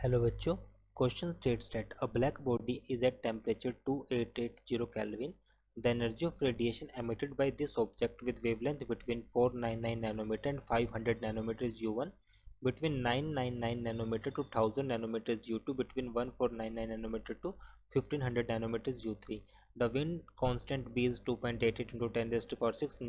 Hello बच्चों, question states that a black body is at temperature 2880 Kelvin. The energy of radiation emitted by this object with wavelength between 499 nanometer and 500 nanometer is U1, between 999 nanometer to 1000 nanometer is U2, between 1499 nanometer to 1500 nanometer is U3. The wind constant B is 2.88 into 10 raised to power 6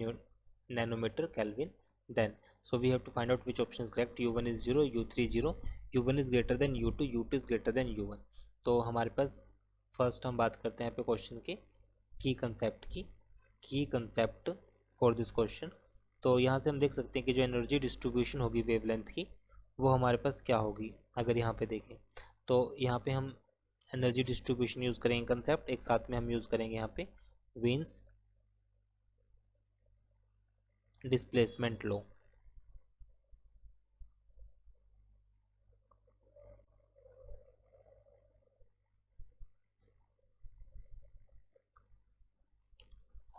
nanometer Kelvin. Then, so we have to find out which option is correct. U1 is 0, U3 0, U1 is greater than U2, U2 is greater than U1. तो हमारे पास first हम बात करते हैं यहाँ पे question के की कंसेप्ट फॉर दिस क्वेश्चन. तो यहाँ से हम देख सकते हैं कि जो एनर्जी डिस्ट्रीब्यूशन होगी वेवलेंथ की वो हमारे पास क्या होगी. अगर यहाँ पे देखें तो यहाँ पे हम एनर्जी डिस्ट्रीब्यूशन यूज़ करेंगे कंसेप्ट, एक साथ में हम यूज़ करेंगे यहाँ पे वीन्स डिस्प्लेसमेंट लॉ.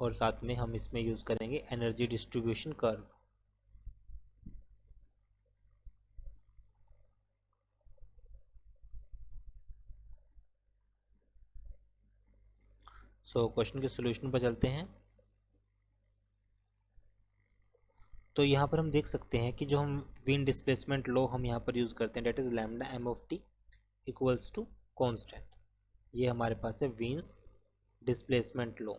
और साथ में हम इसमें यूज़ करेंगे energy distribution curve. So question के सॉल्यूशन पर चलते हैं. तो यहाँ पर हम देख सकते हैं कि जो हम विंड डिस्प्लेसमेंट लॉ हम यहाँ पर यूज़ करते हैं that is lambda m of T equals to constant. ये हमारे पास है Wien's displacement law.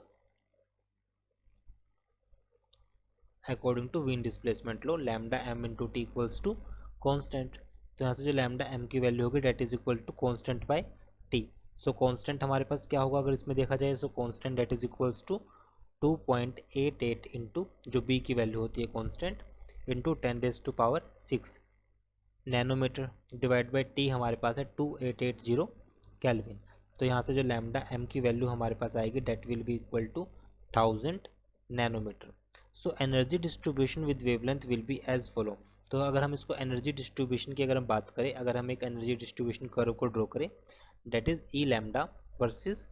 According to Wien displacement law lambda m into T equals to constant. तो यहाँ से जो लैम्डा एम की वैल्यू होगी that is equal to constant by T. So constant हमारे पास क्या होगा अगर इसमें देखा जाए. So constant that is equals to 2.88 into जो बी की वैल्यू होती है constant into 10 raise to power 6 nanometre divide by T हमारे पास है 2880 केल्विन. तो यहाँ से जो लैम्डा एम की वैल्यू हमारे पास आएगी that will be equal to 1000 nanometre. So energy distribution with wavelength will be as follow. तो अगर हम इसको एनर्जी डिस्ट्रीब्यूशन की अगर हम बात करें, अगर हम एक एनर्जी डिस्ट्रीब्यूशन कर्व को ड्रॉ करें that is E lambda versus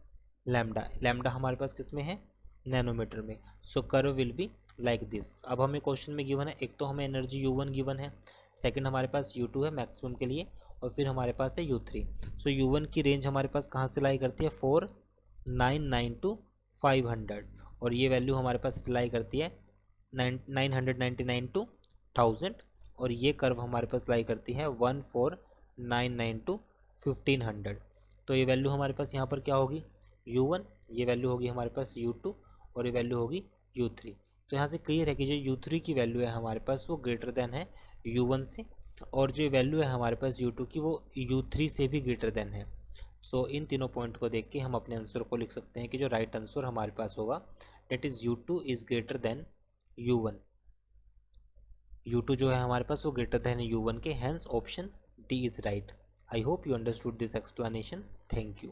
lambda. Lambda हमारे पास किस में है, नैनोमीटर में. So curve will be like this. अब हमें क्वेश्चन में गिवन है, एक तो हमें एनर्जी U1 गिवन है, सेकंड हमारे पास U2 है मैक्सिमम के लिए, और फिर हमारे पास है U3. सो U1 की रेंज हमारे पास कहाँ से लाई करती है 499 टू 500, और ये वैल्यू हमारे पास लाई करती है 999 टू 1000, और ये कर्व हमारे पास लाई करती है 1499 टू 1500. तो ये वैल्यू हमारे पास यहाँ पर क्या होगी U1, ये वैल्यू होगी हमारे पास U2, और ये वैल्यू होगी U3. तो यहाँ से क्लियर है कि जो U3 की वैल्यू है हमारे पास वो ग्रेटर देन है U1 से, और जो वैल्यू है हमारे पास U2 की वो U3 से भी ग्रेटर देन है. सो इन तीनों पॉइंट को देख के हम अपने आंसर को लिख सकते हैं कि जो राइट आंसर हमारे पास होगा that is U2 is greater than U1. U2 जो है हमारे पास वो ग्रेटर देन U1 के, hence option D is right. I hope you understood this explanation. Thank you.